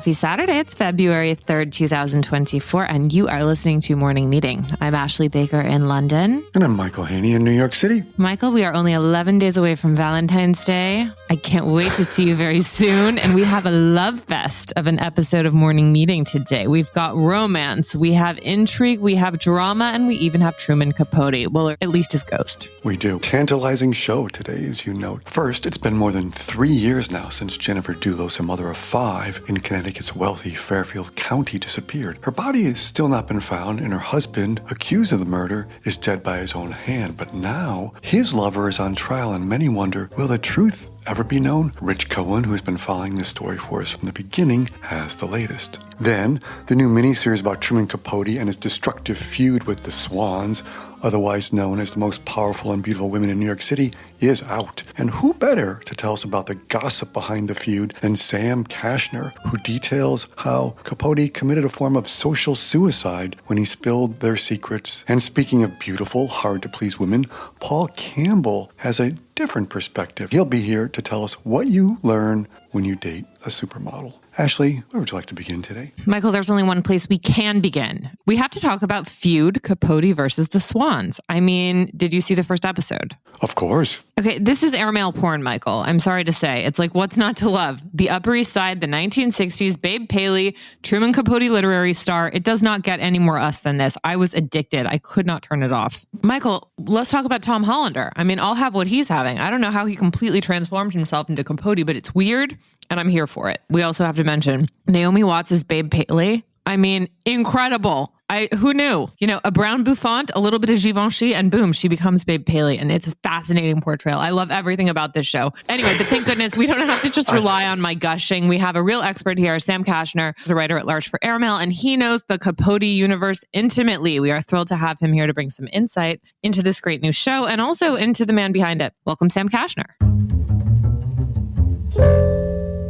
Happy Saturday. It's February 3rd, 2024, and you are listening to Morning Meeting. I'm Ashley Baker in London. And I'm Michael Haney in New York City. Michael, we are only 11 days away from Valentine's Day. I can't wait to see you very soon. And we have a love fest of an episode of Morning Meeting today. We've got romance, we have intrigue, we have drama, and we even have Truman Capote. Well, at least his ghost. We do. Tantalizing show today, as you note. First, it's been more than 3 years now since Jennifer Dulos, a mother of 5 in Connecticut's wealthy Fairfield County, disappeared. Her body has still not been found, and her husband, accused of the murder, is dead by his own hand. But now, his lover is on trial, and many wonder, will the truth ever be known? Rich Cohen, who has been following this story for us from the beginning, has the latest. Then, the new miniseries about Truman Capote and his destructive feud with the Swans, otherwise known as the most powerful and beautiful women in New York City, is out. And who better to tell us about the gossip behind the feud than Sam Kashner, who details how Capote committed a form of social suicide when he spilled their secrets. And speaking of beautiful, hard-to-please women, Paul Campbell has a different perspective. He'll be here to tell us what you learn when you date a supermodel. Ashley, where would you like to begin today? Michael, there's only one place we can begin. We have to talk about Feud, Capote versus the Swans. I mean, did you see the first episode? Of course. Okay, this is airmail porn, Michael. I'm sorry to say. It's like, what's not to love? The Upper East Side, the 1960s, Babe Paley, Truman Capote literary star. It does not get any more us than this. I was addicted. I could not turn it off. Michael, let's talk about Tom Hollander. I mean, I'll have what he's having. I don't know how he completely transformed himself into Capote, but it's weird, and I'm here for it. We also have to mention Naomi Watts' Babe Paley. I mean, incredible. Who knew? You know, a brown bouffant, a little bit of Givenchy, and boom, she becomes Babe Paley. And it's a fascinating portrayal. I love everything about this show. Anyway, but thank goodness we don't have to just rely on my gushing. We have a real expert here, Sam Kashner, who's a writer at large for Airmail, and he knows the Capote universe intimately. We are thrilled to have him here to bring some insight into this great new show and also into the man behind it. Welcome, Sam Kashner.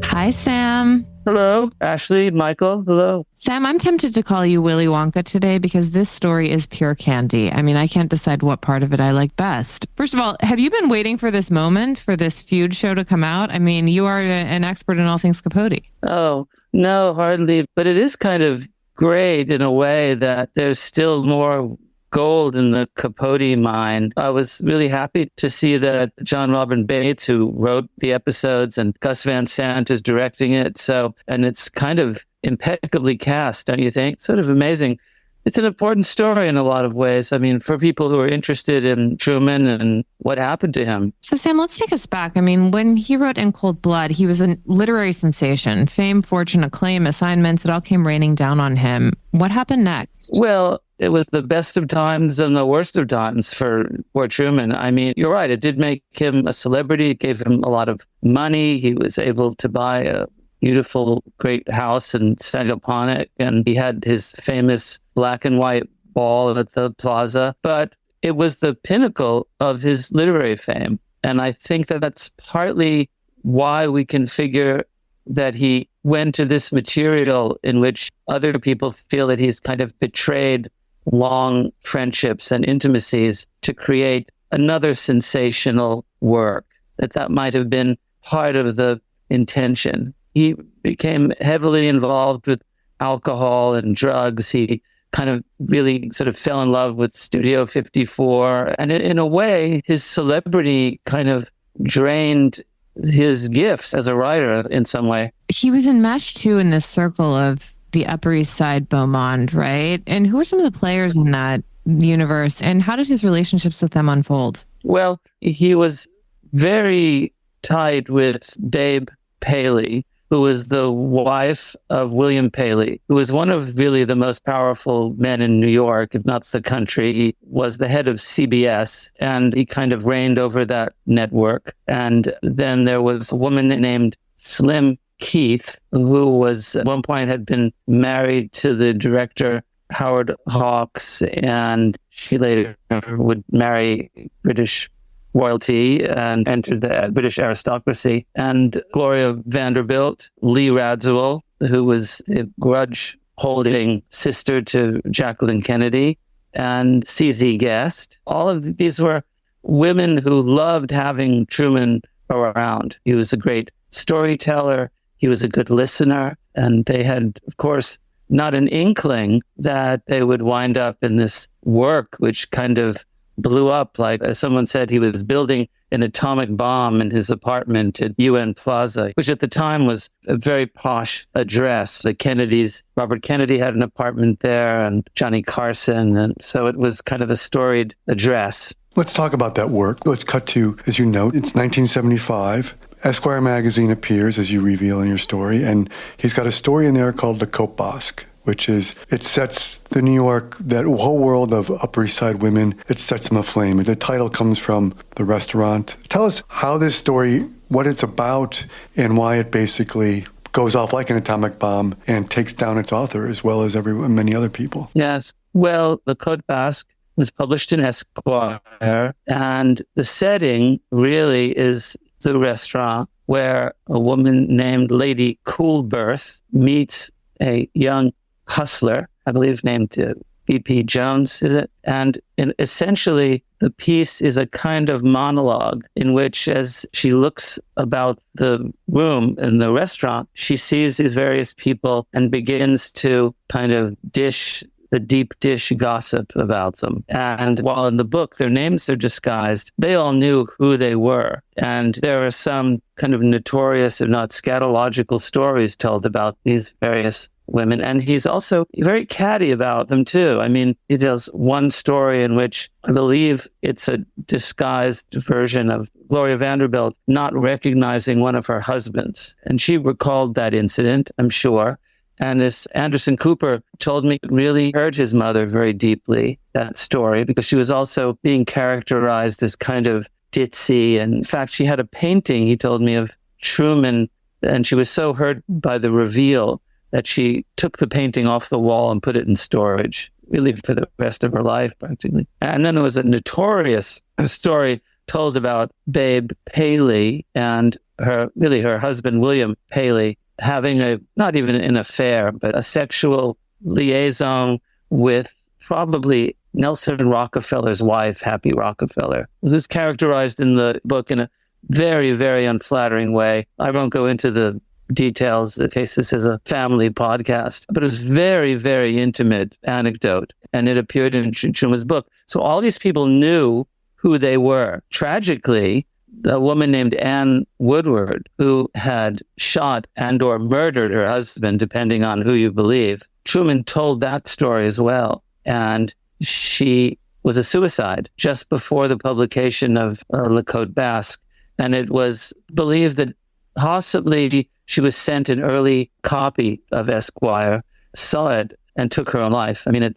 Hi, Sam. Hello, Ashley, Michael, hello. Sam, I'm tempted to call you Willy Wonka today because this story is pure candy. I mean, I can't decide what part of it I like best. First of all, have you been waiting for this moment, for this Feud show to come out? I mean, you are an expert in all things Capote. Oh, no, hardly. But it is kind of great in a way that there's still more gold in the Capote mine. I was really happy to see that John Robin Bates, who wrote the episodes, and Gus Van Sant is directing it. And it's kind of impeccably cast, don't you think? Sort of amazing. It's an important story in a lot of ways. I mean, for people who are interested in Truman and what happened to him. So, Sam, let's take us back. I mean, when he wrote In Cold Blood, he was a literary sensation. Fame, fortune, acclaim, assignments, it all came raining down on him. What happened next? Well, it was the best of times and the worst of times for Truman. I mean, you're right. It did make him a celebrity. It gave him a lot of money. He was able to buy a beautiful, great house in Sagaponic, and he had his famous black and white ball at the plaza. But it was the pinnacle of his literary fame. And I think that that's partly why we can figure that he went to this material in which other people feel that he's kind of betrayed long friendships and intimacies to create another sensational work, that might have been part of the intention. He became heavily involved with alcohol and drugs. He kind of really sort of fell in love with Studio 54. And in a way, his celebrity kind of drained his gifts as a writer in some way. He was enmeshed too in this circle of the Upper East Side Beaumont, right? And who are some of the players in that universe, and how did his relationships with them unfold? Well, he was very tight with Babe Paley, who was the wife of William Paley, who was one of really the most powerful men in New York, if not the country. He was the head of CBS, and he kind of reigned over that network. And then there was a woman named Slim Keith, who was at one point had been married to the director Howard Hawks, and she later would marry British royalty and entered the British aristocracy. And Gloria Vanderbilt, Lee Radziwill, who was a grudge-holding sister to Jacqueline Kennedy, and CZ Guest. All of these were women who loved having Truman around. He was a great storyteller. He was a good listener. And they had, of course, not an inkling that they would wind up in this work, which kind of blew up. Like, as someone said, he was building an atomic bomb in his apartment at UN Plaza, which at the time was a very posh address. The Kennedys, Robert Kennedy had an apartment there, and Johnny Carson. And so it was kind of a storied address. Let's talk about that work. Let's cut to, as you note, it's 1975. Esquire magazine appears, as you reveal in your story, and he's got a story in there called the Cote Basque, which is, it sets the New York, that whole world of Upper East Side women, it sets them aflame. The title comes from the restaurant. Tell us how this story, what it's about, and why it basically goes off like an atomic bomb and takes down its author as well as many other people. Yes. Well, the Cote Basque was published in Esquire, and the setting really is the restaurant where a woman named Lady Coolberth meets a young hustler, I believe named B.P. Jones, is it? And essentially, the piece is a kind of monologue in which, as she looks about the room in the restaurant, she sees these various people and begins to kind of dish the deep dish gossip about them. And while in the book their names are disguised, they all knew who they were. And there are some kind of notorious, if not scatological, stories told about these various women. And he's also very catty about them too. I mean, he tells one story in which I believe it's a disguised version of Gloria Vanderbilt not recognizing one of her husbands. And she recalled that incident, I'm sure. And this Anderson Cooper told me it really hurt his mother very deeply, that story, because she was also being characterized as kind of ditzy. And in fact, she had a painting, he told me, of Truman, and she was so hurt by the reveal that she took the painting off the wall and put it in storage, really for the rest of her life, practically. And then there was a notorious story told about Babe Paley and her husband, William Paley, having not even an affair, but a sexual liaison with probably Nelson Rockefeller's wife, Happy Rockefeller, who's characterized in the book in a very, very unflattering way. I won't go into the details in case this is a family podcast, but it was very, very intimate anecdote, and it appeared in Truman's book. So all these people knew who they were. Tragically, a woman named Anne Woodward, who had shot and or murdered her husband, depending on who you believe. Truman told that story as well. And she was a suicide just before the publication of Le Cote Basque. And it was believed that possibly she was sent an early copy of Esquire, saw it, and took her own life. I mean,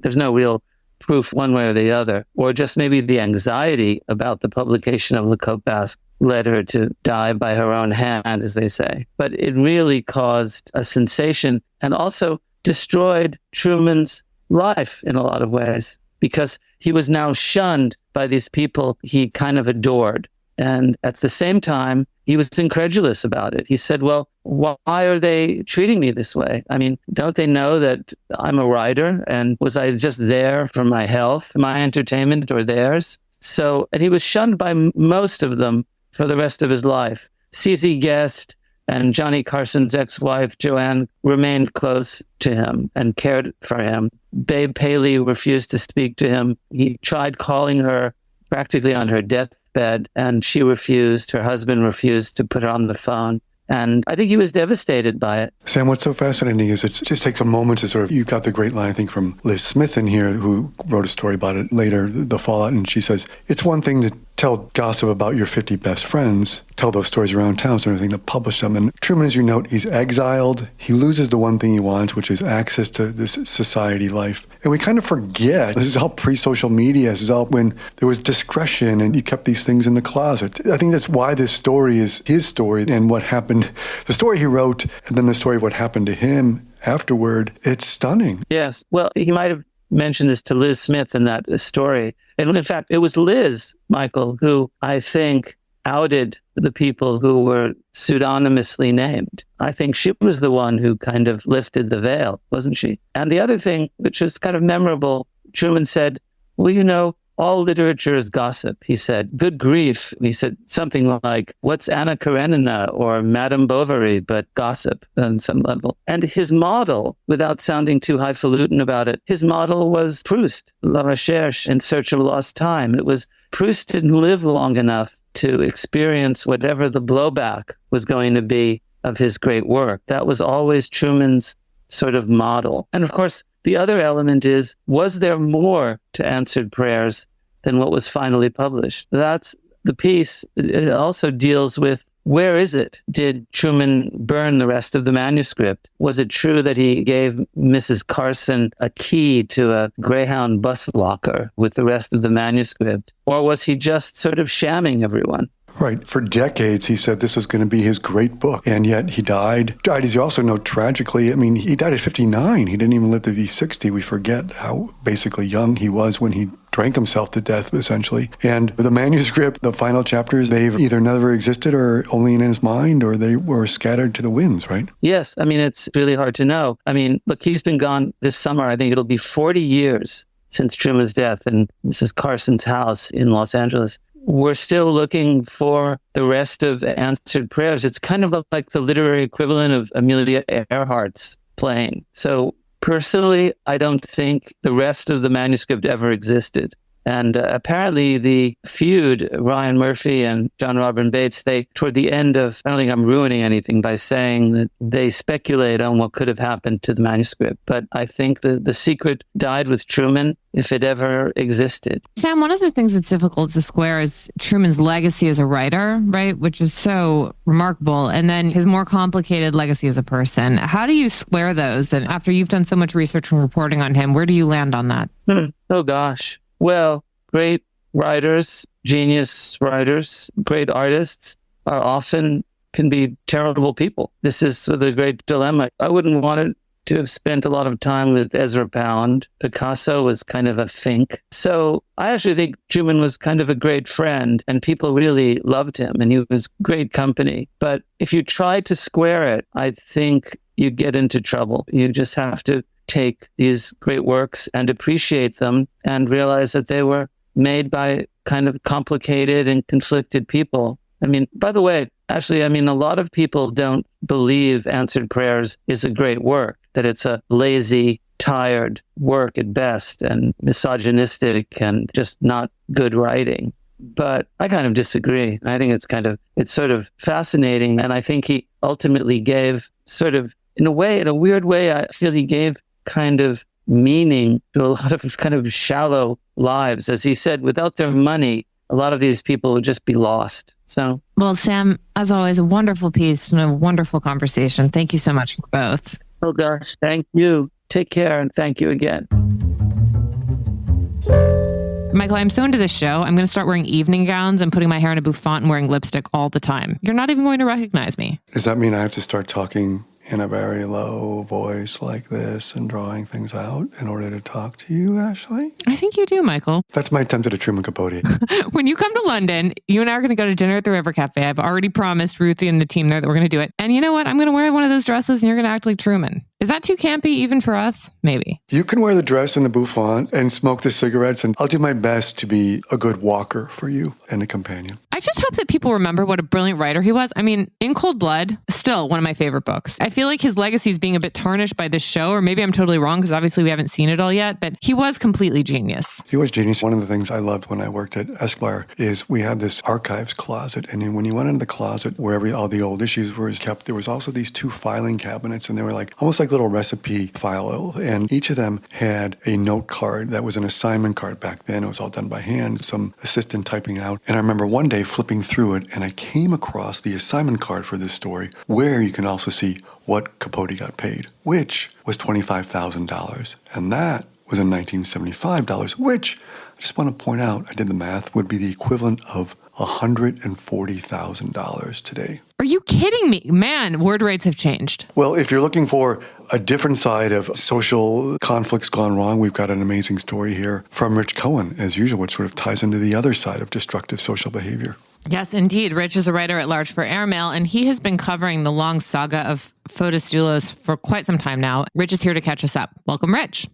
there's no real proof one way or the other, or just maybe the anxiety about the publication of Le Cote Basque led her to die by her own hand, as they say. But it really caused a sensation and also destroyed Truman's life in a lot of ways, because he was now shunned by these people he kind of adored. And at the same time, he was incredulous about it. He said, well, why are they treating me this way? I mean, don't they know that I'm a writer? And was I just there for my health, my entertainment, or theirs? So, and he was shunned by most of them for the rest of his life. CZ Guest and Johnny Carson's ex-wife, Joanne, remained close to him and cared for him. Babe Paley refused to speak to him. He tried calling her practically on her deathbed, and she refused. Her husband refused to put her on the phone. And I think he was devastated by it. Sam, what's so fascinating is it just takes a moment to sort of, you got the great line, I think, from Liz Smith in here, who wrote a story about it later, the fallout, and she says, it's one thing to tell gossip about your 50 best friends, tell those stories around town, so everything to publish them. And Truman, as you note, he's exiled. He loses the one thing he wants, which is access to this society life. And we kind of forget, this is all pre-social media, this is all when there was discretion and you kept these things in the closet. I think that's why this story is his story and what happened, the story he wrote, and then the story of what happened to him afterward. It's stunning. Yes. Well, he might have mentioned this to Liz Smith in that story. And in fact, it was Liz, Michael, who I think outed the people who were pseudonymously named. I think she was the one who kind of lifted the veil, wasn't she? And the other thing, which was kind of memorable, Truman said, well, you know, all literature is gossip, he said. Good grief. He said something like, what's Anna Karenina or Madame Bovary but gossip on some level? And his model, without sounding too highfalutin about it, his model was Proust, La Recherche, In Search of Lost Time. It was Proust didn't live long enough to experience whatever the blowback was going to be of his great work. That was always Truman's sort of model. And of course, the other element is, was there more to Answered Prayers than what was finally published? That's the piece. It also deals with, where is it? Did Truman burn the rest of the manuscript? Was it true that he gave Mrs. Carson a key to a Greyhound bus locker with the rest of the manuscript? Or was he just sort of shamming everyone? Right. For decades, he said this was going to be his great book. And yet he died, as you also know, tragically. I mean, he died at 59. He didn't even live to be 60. We forget how basically young he was when he drank himself to death, essentially. And the manuscript, the final chapters, they've either never existed or only in his mind, or they were scattered to the winds, right? Yes. I mean, it's really hard to know. I mean, look, he's been gone this summer. I think it'll be 40 years since Truman's death in Mrs. Carson's house in Los Angeles. We're still looking for the rest of Answered Prayers. It's kind of like the literary equivalent of Amelia Earhart's playing. So personally, I don't think the rest of the manuscript ever existed. And apparently the Feud, Ryan Murphy and John Robin Bates, toward the end of, I don't think I'm ruining anything by saying that they speculate on what could have happened to the manuscript. But I think the secret died with Truman, if it ever existed. Sam, one of the things that's difficult to square is Truman's legacy as a writer, right? Which is so remarkable. And then his more complicated legacy as a person. How do you square those? And after you've done so much research and reporting on him, where do you land on that? Oh, gosh. Well, great writers, genius writers, great artists are often can be terrible people. This is the great dilemma. I wouldn't want it to have spent a lot of time with Ezra Pound. Picasso was kind of a fink. So I actually think Truman was kind of a great friend and people really loved him and he was great company. But if you try to square it, I think you get into trouble. You just have to take these great works and appreciate them and realize that they were made by kind of complicated and conflicted people. I mean, by the way, actually, I mean, a lot of people don't believe Answered Prayers is a great work, that it's a lazy, tired work at best and misogynistic and just not good writing. But I kind of disagree. I think it's sort of fascinating. And I think he ultimately gave sort of, in a weird way, I feel he gave kind of meaning to a lot of kind of shallow lives. As he said, without their money, a lot of these people would just be lost. So, well, Sam, as always, a wonderful piece and a wonderful conversation. Thank you so much for both. Oh gosh, thank you. Take care and thank you again. Michael, I'm so into this show. I'm going to start wearing evening gowns and putting my hair in a bouffant and wearing lipstick all the time. You're not even going to recognize me. Does that mean I have to start talking in a very low voice like this and drawing things out in order to talk to you, Ashley? I think you do, Michael. That's my attempt at a Truman Capote. When you come to London, you and I are going to go to dinner at the River Cafe. I've already promised Ruthie and the team there that we're going to do it. And you know what? I'm going to wear one of those dresses and you're going to act like Truman. Is that too campy even for us? Maybe. You can wear the dress and the bouffant and smoke the cigarettes, and I'll do my best to be a good walker for you and a companion. I just hope that people remember what a brilliant writer he was. I mean, In Cold Blood, still one of my favorite books. I feel like his legacy is being a bit tarnished by this show, or maybe I'm totally wrong because obviously we haven't seen it all yet, but he was completely genius. He was genius. One of the things I loved when I worked at Esquire is we had this archives closet, and when you went into the closet where all the old issues were kept, there was also these two filing cabinets, and they were like almost like little recipe file, and each of them had a note card that was an assignment card. Back then it was all done by hand, some assistant typing out. And I remember one day flipping through it and I came across the assignment card for this story where you can also see what Capote got paid, which was $25,000. And that was in $1975, which I just want to point out, I did the math, would be the equivalent of $140,000 today. Are you kidding me? Man, word rates have changed. Well, if you're looking for a different side of social conflicts gone wrong, we've got an amazing story here from Rich Cohen, as usual, which sort of ties into the other side of destructive social behavior. Yes, indeed. Rich is a writer at large for Airmail, and he has been covering the long saga of photostaulos for quite some time now. Rich is here to catch us up. Welcome, Rich.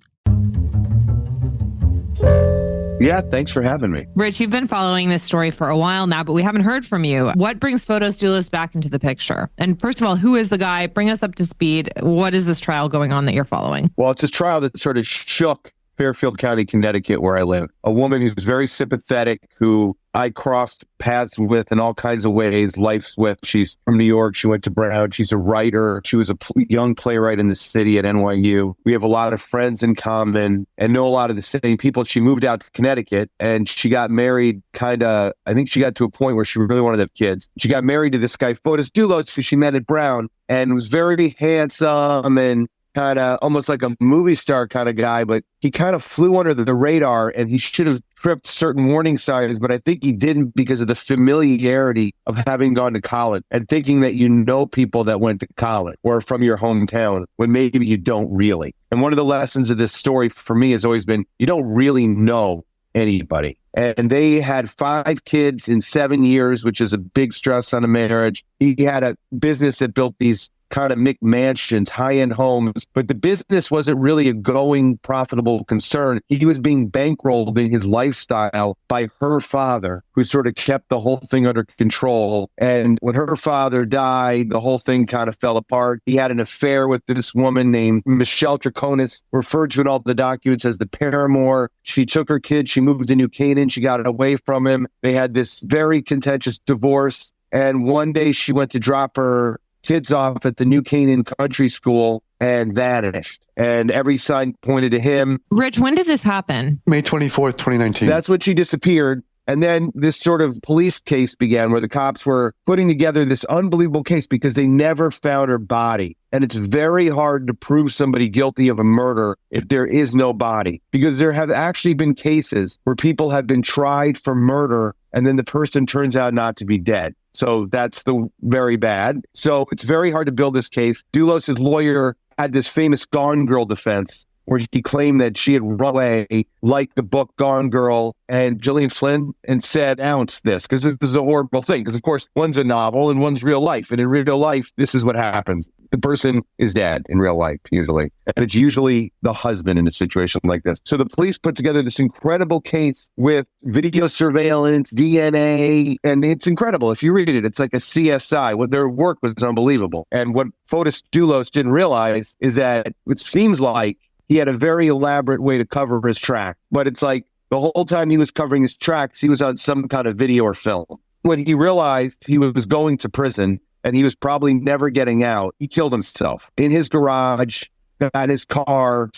Yeah, thanks for having me. Rich, you've been following this story for a while now, but we haven't heard from you. What brings Photos Doulos back into the picture? And first of all, who is the guy? Bring us up to speed. What is this trial going on that you're following? Well, it's a trial that sort of shook Fairfield County, Connecticut, where I live. A woman who's very sympathetic, who I crossed paths with in all kinds of ways, life's with. She's from New York. She went to Brown. She's a writer. She was a young playwright in the city at NYU. We have a lot of friends in common and know a lot of the same people. She moved out to Connecticut and she got married I think she got to a point where she really wanted to have kids. She got married to this guy, Photos Doulos, who she met at Brown, and was very handsome and kind of almost like a movie star kind of guy, but he kind of flew under the radar and he should have tripped certain warning signs, but I think he didn't because of the familiarity of having gone to college and thinking that you know people that went to college or from your hometown when maybe you don't really. And one of the lessons of this story for me has always been, you don't really know anybody. And they had 5 kids in 7 years, which is a big stress on a marriage. He had a business that built these kind of McMansions, high-end homes, but the business wasn't really a going profitable concern. He was being bankrolled in his lifestyle by her father, who sort of kept the whole thing under control. And when her father died, the whole thing kind of fell apart. He had an affair with this woman named Michelle Traconis, referred to in all the documents as the paramour. She took her kid, she moved to New Canaan, she got away from him. They had this very contentious divorce. And one day she went to drop her kids off at the New Canaan Country School and vanished. And every sign pointed to him. Rich, when did this happen? May 24th, 2019. That's when she disappeared. And then this sort of police case began where the cops were putting together this unbelievable case because they never found her body. And it's very hard to prove somebody guilty of a murder if there is no body, because there have actually been cases where people have been tried for murder and then the person turns out not to be dead. So that's the very bad. So it's very hard to build this case. Doulos' lawyer had this famous Gone Girl defense where he claimed that she had run away like the book Gone Girl and Gillian Flynn and said, ounce this, because this is a horrible thing. Because, of course, one's a novel and one's real life. And in real life, this is what happens. The person is dead in real life, usually. And it's usually the husband in a situation like this. So the police put together this incredible case with video surveillance, DNA, and it's incredible. If you read it, it's like a CSI. What their work was unbelievable. And what Photos Doulos didn't realize is that it seems like he had a very elaborate way to cover his tracks. But it's like the whole time he was covering his tracks, he was on some kind of video or film. When he realized he was going to prison and he was probably never getting out, he killed himself in his garage, got his car,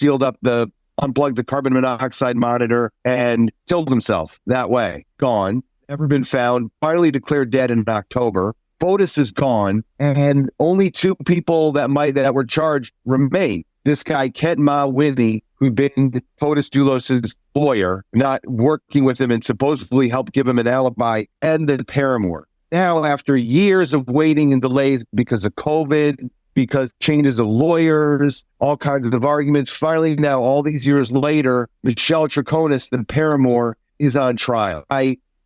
unplugged the carbon monoxide monitor, and killed himself that way. Gone. Never been found. Finally declared dead in October. Photos is gone, and only 2 people that were charged remain. This guy, Kent Ma Whitney, who'd been Photos Doulos' lawyer, not working with him and supposedly helped give him an alibi, and the paramour. Now, after years of waiting and delays because of COVID, because changes of lawyers, all kinds of arguments, finally now, all these years later, Michelle Traconis, the paramour, is on trial.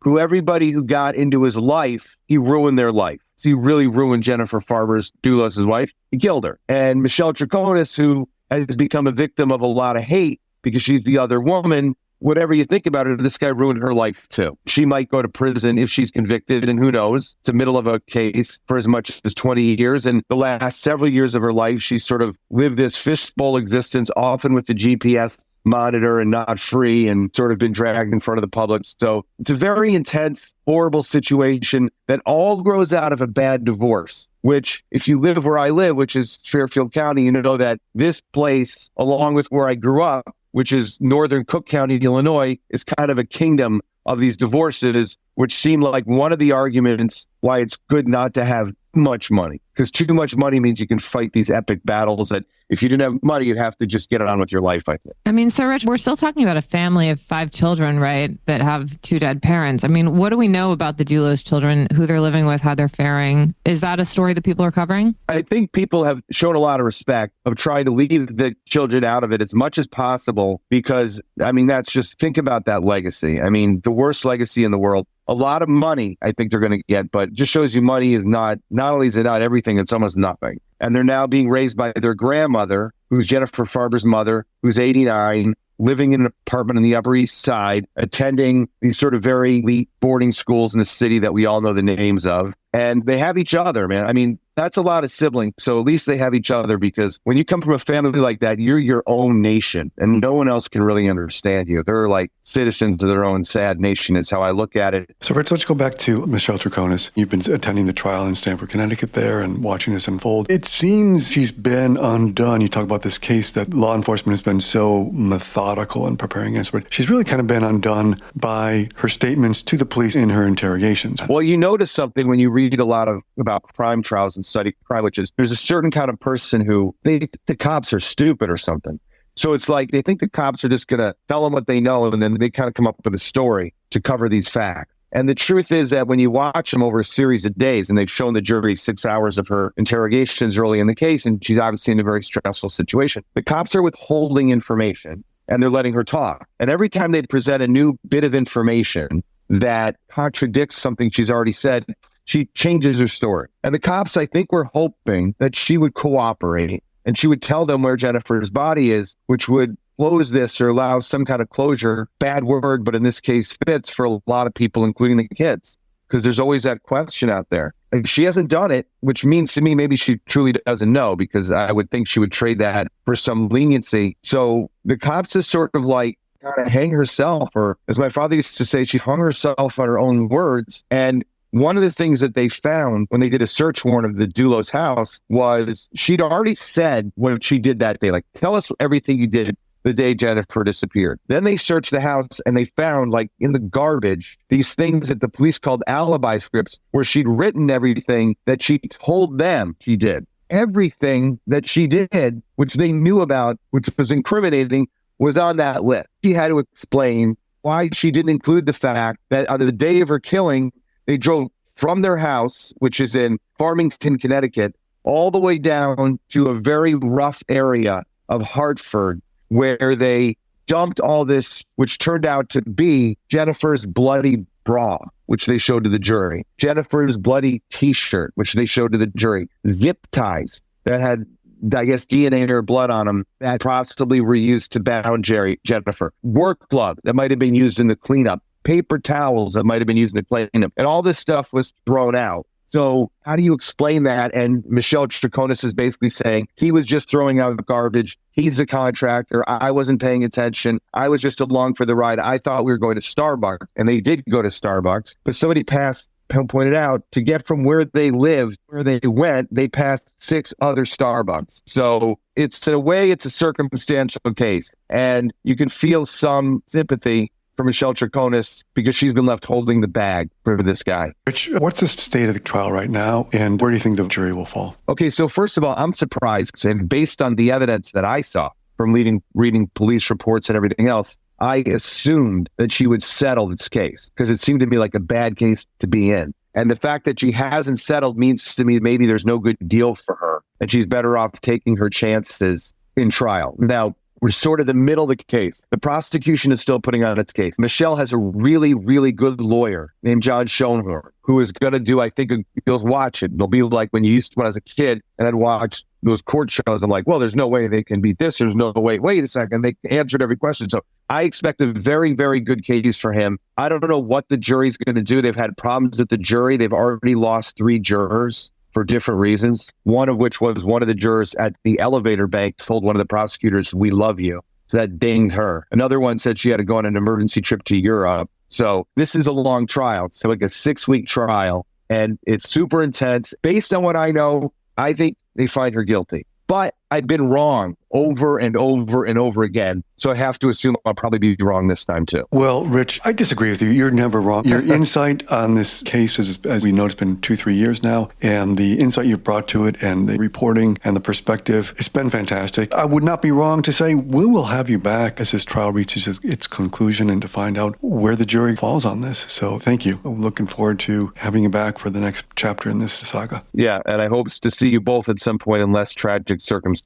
Everybody who got into his life, he ruined their life. So he really ruined Jennifer Farber's Doulos' wife. He killed her. And Michelle Traconis, who has become a victim of a lot of hate because she's the other woman, whatever you think about it, this guy ruined her life too. She might go to prison if she's convicted, and who knows? It's the middle of a case for as much as 20 years. And the last several years of her life, she sort of lived this fishbowl existence, often with the GPS monitor and not free, and sort of been dragged in front of the public. So it's a very intense, horrible situation that all grows out of a bad divorce, which if you live where I live, which is Fairfield County, you know that this place, along with where I grew up, which is northern Cook County, Illinois, is kind of a kingdom of these divorces, which seem like one of the arguments why it's good not to have much money, because too much money means you can fight these epic battles that if you didn't have money, you'd have to just get on with your life, I think. I mean, so Rich, we're still talking about a family of 5 children, right, that have 2 dead parents. I mean, what do we know about the Doulos children, who they're living with, how they're faring? Is that a story that people are covering? I think people have shown a lot of respect of trying to leave the children out of it as much as possible because, I mean, that's just, think about that legacy. I mean, the worst legacy in the world. A lot of money, I think they're going to get, but just shows you money is not only is it not everything, it's almost nothing. And they're now being raised by their grandmother, who's Jennifer Farber's mother, who's 89, living in an apartment on the Upper East Side, attending these sort of very elite boarding schools in the city that we all know the names of. And they have each other, man. I mean, that's a lot of siblings. So at least they have each other, because when you come from a family like that, you're your own nation and no one else can really understand you. They're like citizens of their own sad nation is how I look at it. So Rich, let's go back to Michelle Troconis. You've been attending the trial in Stamford, Connecticut there and watching this unfold. It seems she's been undone. You talk about this case that law enforcement has been so methodical in preparing against, but she's really kind of been undone by her statements to the police in her interrogations. Well, you notice something when you read a lot about crime trials and study crime, which is there's a certain kind of person who they think the cops are stupid or something. So it's like they think the cops are just going to tell them what they know, and then they kind of come up with a story to cover these facts. And the truth is that when you watch them over a series of days, and they've shown the jury 6 hours of her interrogations early in the case, and she's obviously in a very stressful situation, the cops are withholding information and they're letting her talk. And every time they present a new bit of information that contradicts something she's already said, she changes her story. And the cops, I think, were hoping that she would cooperate and she would tell them where Jennifer's body is, which would close this or allow some kind of closure. Bad word, but in this case fits for a lot of people, including the kids, because there's always that question out there. If she hasn't done it, which means to me maybe she truly doesn't know, because I would think she would trade that for some leniency. So the cops is sort of like kind of hang herself, or as my father used to say, she hung herself on her own words. And one of the things that they found when they did a search warrant of the Dulos house was she'd already said what she did that day. Like, tell us everything you did the day Jennifer disappeared. Then they searched the house and they found, like, in the garbage, these things that the police called alibi scripts, where she'd written everything that she told them she did. Everything that she did, which they knew about, which was incriminating, was on that list. She had to explain why she didn't include the fact that on the day of her killing, they drove from their house, which is in Farmington, Connecticut, all the way down to a very rough area of Hartford, where they dumped all this, which turned out to be Jennifer's bloody bra, which they showed to the jury, Jennifer's bloody T-shirt, which they showed to the jury, zip ties that had, I guess, DNA or blood on them that possibly were used to bound Jennifer, work glove that might have been used in the cleanup, paper towels that might have been used in the cleanup, and all this stuff was thrown out. So how do you explain that? And Michelle Troconis is basically saying he was just throwing out garbage. He's a contractor. I wasn't paying attention. I was just along for the ride. I thought we were going to Starbucks, and they did go to Starbucks. But somebody pointed out, to get from where they lived, where they went, they passed 6 other Starbucks. So it's, in a way, it's a circumstantial case. And you can feel some sympathy for Michelle Troconis because she's been left holding the bag for this guy. Rich, what's the state of the trial right now, and where do you think the jury will fall? Okay, so first of all, I'm surprised, and based on the evidence that I saw from reading police reports and everything else, I assumed that she would settle this case because it seemed to me like a bad case to be in. And the fact that she hasn't settled means to me maybe there's no good deal for her and she's better off taking her chances in trial. Now, we're sort of the middle of the case. The prosecution is still putting on its case. Michelle has a really, really good lawyer named John Schoenhorn, who is going to do, I think, you'll watch it. It'll be like when I was a kid and I'd watch those court shows. I'm like, well, there's no way they can beat this. There's no way. Wait a second. They answered every question. So I expect a very, very good case for him. I don't know what the jury's going to do. They've had problems with the jury. They've already lost 3 jurors for different reasons, one of which was one of the jurors at the elevator bank told one of the prosecutors, "We love you." So that dinged her. Another one said she had to go on an emergency trip to Europe. So this is a long trial. It's like a 6-week trial, and it's super intense. Based on what I know, I think they find her guilty. But I've been wrong over and over and over again. So I have to assume I'll probably be wrong this time too. Well, Rich, I disagree with you. You're never wrong. Your insight on this case is, as we know, it's been 2-3 years now. And the insight you've brought to it and the reporting and the perspective, it's been fantastic. I would not be wrong to say we will have you back as this trial reaches its conclusion and to find out where the jury falls on this. So thank you. I'm looking forward to having you back for the next chapter in this saga. Yeah, and I hope to see you both at some point in less tragic circumstances.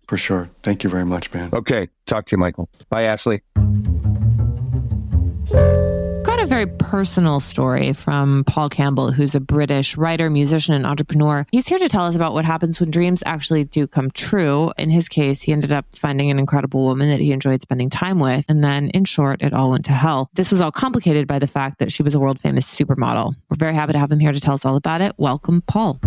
For sure. Thank you very much, man. Okay. Talk to you, Michael. Bye, Ashley. Cut a very personal story from Paul Campbell, who's a British writer, musician, and entrepreneur. He's here to tell us about what happens when dreams actually do come true. In his case, he ended up finding an incredible woman that he enjoyed spending time with. And then, in short, it all went to hell. This was all complicated by the fact that she was a world-famous supermodel. We're very happy to have him here to tell us all about it. Welcome, Paul.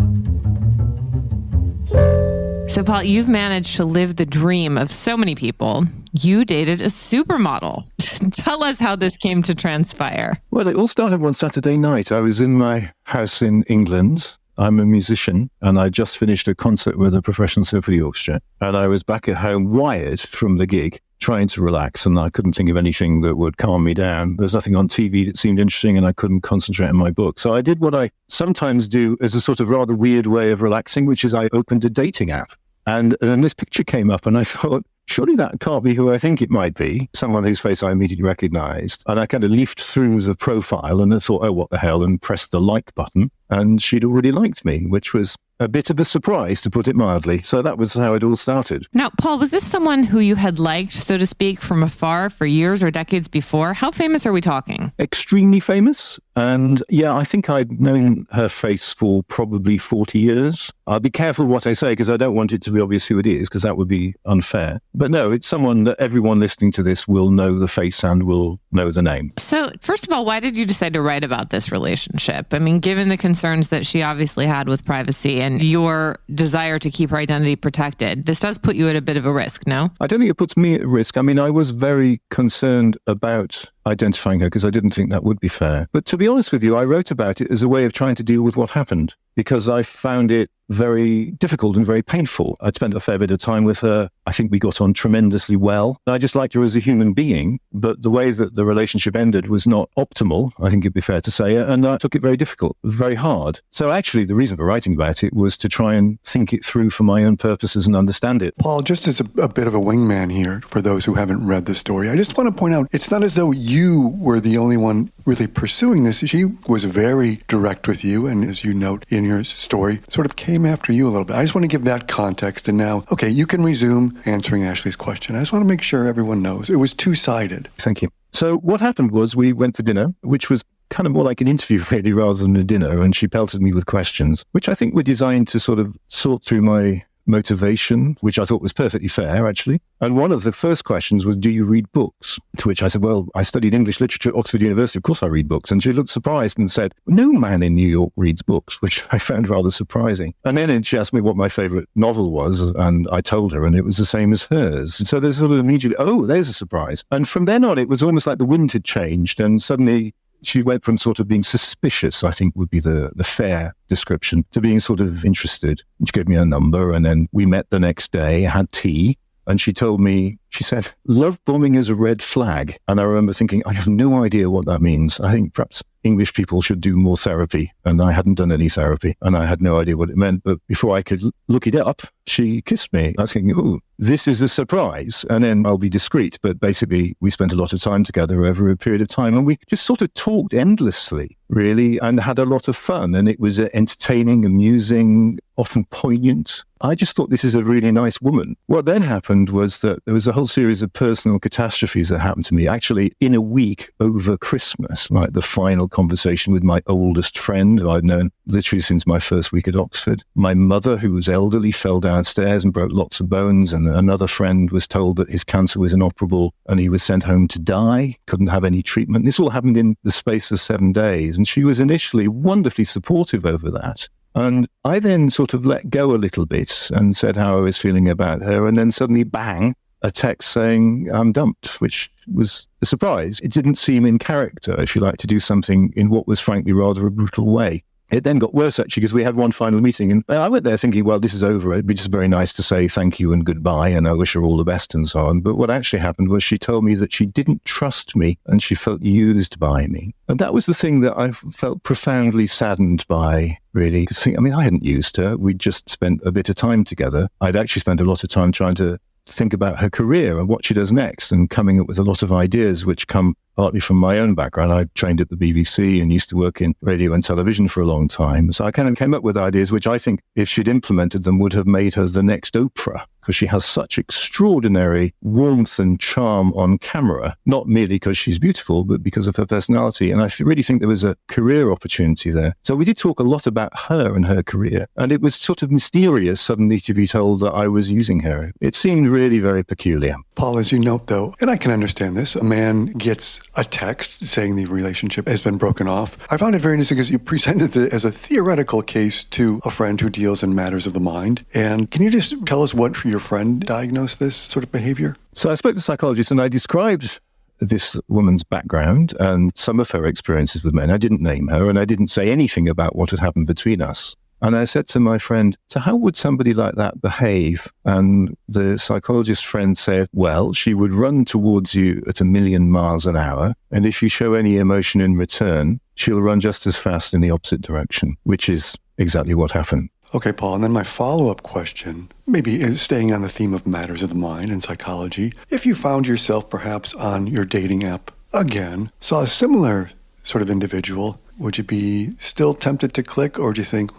So, Paul, you've managed to live the dream of so many people. You dated a supermodel. Tell us how this came to transpire. Well, it all started one Saturday night. I was in my house in England. I'm a musician, and I just finished a concert with a professional symphony orchestra. And I was back at home, wired from the gig, trying to relax, and I couldn't think of anything that would calm me down. There was nothing on TV that seemed interesting, and I couldn't concentrate on my book. So I did what I sometimes do as a sort of rather weird way of relaxing, which is I opened a dating app. And then this picture came up, and I thought, surely that can't be who I think it might be, someone whose face I immediately recognized. And I kind of leafed through the profile and I thought, oh, what the hell, and pressed the like button. And she'd already liked me, which was a bit of a surprise, to put it mildly. So that was how it all started. Now, Paul, was this someone who you had liked, so to speak, from afar for years or decades before? How famous are we talking? Extremely famous. And yeah, I think I'd known her face for probably 40 years. I'll be careful what I say because I don't want it to be obvious who it is, because that would be unfair. But no, it's someone that everyone listening to this will know the face and will know the name. So first of all, why did you decide to write about this relationship? I mean, given the concerns that she obviously had with privacy and your desire to keep her identity protected, this does put you at a bit of a risk, no? I don't think it puts me at risk. I mean, I was very concerned about identifying her because I didn't think that would be fair. But to be honest with you, I wrote about it as a way of trying to deal with what happened because I found it very difficult and very painful. I'd spent a fair bit of time with her. I think we got on tremendously well. I just liked her as a human being, but the way that the relationship ended was not optimal, I think it'd be fair to say, and I took it very difficult, very hard. So actually, the reason for writing about it was to try and think it through for my own purposes and understand it. Paul, just as a bit of a wingman here for those who haven't read the story, I just want to point out, it's not as though you were the only one really pursuing this. She was very direct with you, and as you note in your story, sort of came after you a little bit. I just want to give that context, and now, okay, you can resume answering Ashley's question. I just want to make sure everyone knows it was two-sided. Thank you. So what happened was we went for dinner, which was kind of more like an interview really rather than a dinner, and she pelted me with questions, which I think were designed to sort of sort through my motivation, which I thought was perfectly fair, actually. And one of the first questions was, do you read books? To which I said, well, I studied English literature at Oxford University. Of course I read books. And she looked surprised and said, no man in New York reads books, which I found rather surprising. And then she asked me what my favorite novel was, and I told her, and it was the same as hers. And so there's sort of immediately, oh, there's a surprise. And from then on, it was almost like the wind had changed, and suddenly she went from sort of being suspicious, I think would be the fair description, to being sort of interested. She gave me a number, and then we met the next day, had tea, and she told me, she said, love bombing is a red flag. And I remember thinking, I have no idea what that means. I think perhaps English people should do more therapy. And I hadn't done any therapy, and I had no idea what it meant. But before I could look it up, she kissed me. I was thinking, oh, this is a surprise. And then I'll be discreet. But basically, we spent a lot of time together over a period of time. And we just sort of talked endlessly, really, and had a lot of fun. And it was entertaining, amusing, often poignant. I just thought this is a really nice woman. What then happened was that there was a whole series of personal catastrophes that happened to me, actually in a week over Christmas, like the final conversation with my oldest friend, who I'd known literally since my first week at Oxford. My mother, who was elderly, fell downstairs and broke lots of bones, and another friend was told that his cancer was inoperable and he was sent home to die, couldn't have any treatment. This all happened in the space of 7 days, and she was initially wonderfully supportive over that. And I then sort of let go a little bit and said how I was feeling about her. And then suddenly, bang, a text saying I'm dumped, which was a surprise. It didn't seem in character, if you like, to do something in what was frankly rather a brutal way. It then got worse, actually, because we had one final meeting. And I went there thinking, well, this is over. It'd be just very nice to say thank you and goodbye, and I wish her all the best and so on. But what actually happened was she told me that she didn't trust me and she felt used by me. And that was the thing that I felt profoundly saddened by, really. Because I hadn't used her. We'd just spent a bit of time together. I'd actually spent a lot of time trying to think about her career and what she does next, and coming up with a lot of ideas which come partly from my own background. I trained at the BBC and used to work in radio and television for a long time. So I kind of came up with ideas which I think, if she'd implemented them, would have made her the next Oprah. because she has such extraordinary warmth and charm on camera, not merely because she's beautiful, but because of her personality. And I really think there was a career opportunity there. So we did talk a lot about her and her career. And it was sort of mysterious suddenly to be told that I was using her. It seemed really very peculiar. Paul, as you note, though, and I can understand this, a man gets a text saying the relationship has been broken off. I found it very interesting because you presented it as a theoretical case to a friend who deals in matters of the mind. And can you just tell us what your friend diagnosed this sort of behavior? So I spoke to a psychologist and I described this woman's background and some of her experiences with men. I didn't name her and I didn't say anything about what had happened between us. And I said to my friend, so how would somebody like that behave? And the psychologist friend said, well, she would run towards you at 1,000,000 miles an hour. And if you show any emotion in return, she'll run just as fast in the opposite direction, which is exactly what happened. Okay, Paul, and then my follow-up question, maybe is staying on the theme of matters of the mind and psychology. If you found yourself perhaps on your dating app again, saw a similar sort of individual, would you be still tempted to click, or do you think,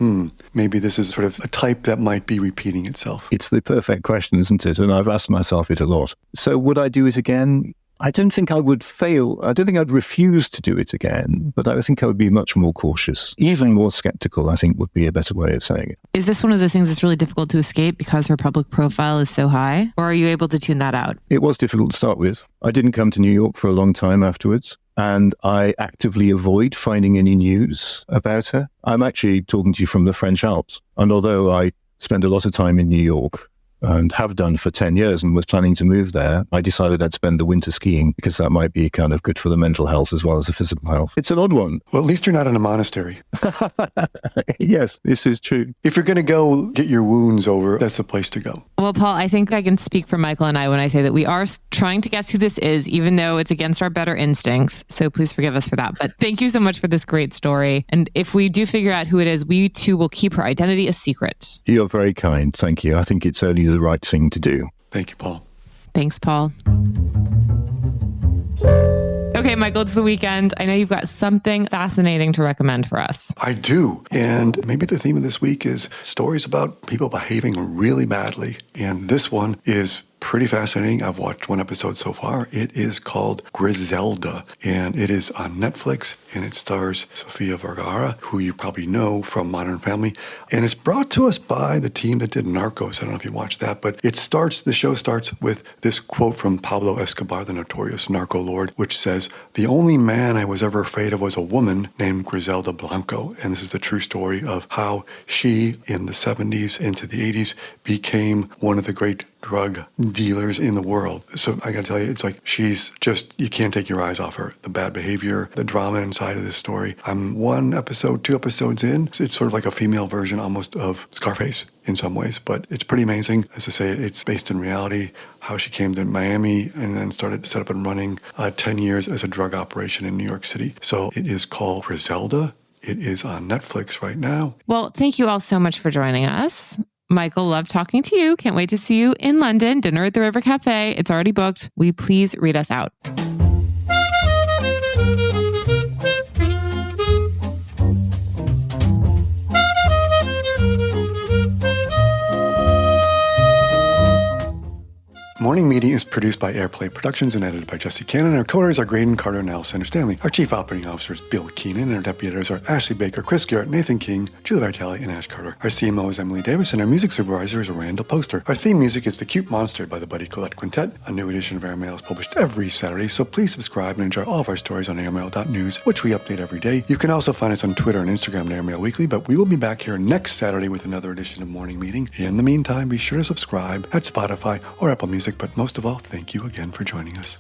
maybe this is sort of a type that might be repeating itself? It's the perfect question, isn't it? And I've asked myself it a lot. So would I do it again? I don't think I would fail. I don't think I'd refuse to do it again, but I think I would be much more cautious. Even more skeptical, I think, would be a better way of saying it. Is this one of those things that's really difficult to escape because her public profile is so high? Or are you able to tune that out? It was difficult to start with. I didn't come to New York for a long time afterwards, and I actively avoid finding any news about her. I'm actually talking to you from the French Alps, and although I spend a lot of time in New York, and have done for 10 years and was planning to move there, I decided I'd spend the winter skiing because that might be kind of good for the mental health as well as the physical health. It's an odd one. Well, at least you're not in a monastery. Yes, this is true. If you're going to go get your wounds over, that's the place to go. Well, Paul, I think I can speak for Michael and I when I say that we are trying to guess who this is, even though it's against our better instincts. So please forgive us for that. But thank you so much for this great story. And if we do figure out who it is, we too will keep her identity a secret. You're very kind. Thank you. I think it's only the right thing to do. Thank you, Paul. Thanks, Paul. Okay, Michael, it's the weekend. I know you've got something fascinating to recommend for us. I do. And maybe the theme of this week is stories about people behaving really badly. And this one is pretty fascinating. I've watched one episode so far. It is called Griselda, and it is on Netflix, and it stars Sofia Vergara, who you probably know from Modern Family. And it's brought to us by the team that did Narcos. I don't know if you watched that, but the show starts with this quote from Pablo Escobar, the notorious narco lord, which says, "The only man I was ever afraid of was a woman named Griselda Blanco." And this is the true story of how she, in the 70s into the 80s, became one of the great drug dealers in the world. So I gotta tell you, it's like she's just, you can't take your eyes off her. The bad behavior, the drama inside of this story. I'm 2 episodes in. It's sort of like a female version almost of Scarface in some ways, but it's pretty amazing. As I say, it's based in reality, how she came to Miami and then started to set up and running 10 years as a drug operation in New York City. So it is called Griselda. It is on Netflix right now. Well, thank you all so much for joining us. Michael, love talking to you. Can't wait to see you in London. Dinner at the River Cafe. It's already booked. Will you please read us out? Morning Meeting is produced by Airplay Productions and edited by Jesse Cannon. Our coders are Graydon Carter and Alexander Stanley. Our chief operating officer is Bill Keenan, and our deputy editors are Ashley Baker, Chris Garrett, Nathan King, Julie Vitale, and Ash Carter. Our CMO is Emily Davis, and our music supervisor is Randall Poster. Our theme music is The Cute Monster by the Buddy Collette Quintet. A new edition of Airmail is published every Saturday, so please subscribe and enjoy all of our stories on airmail.news, which we update every day. You can also find us on Twitter and Instagram at Airmail Weekly, but we will be back here next Saturday with another edition of Morning Meeting. In the meantime, be sure to subscribe at Spotify or Apple Music, but most of all, thank you again for joining us.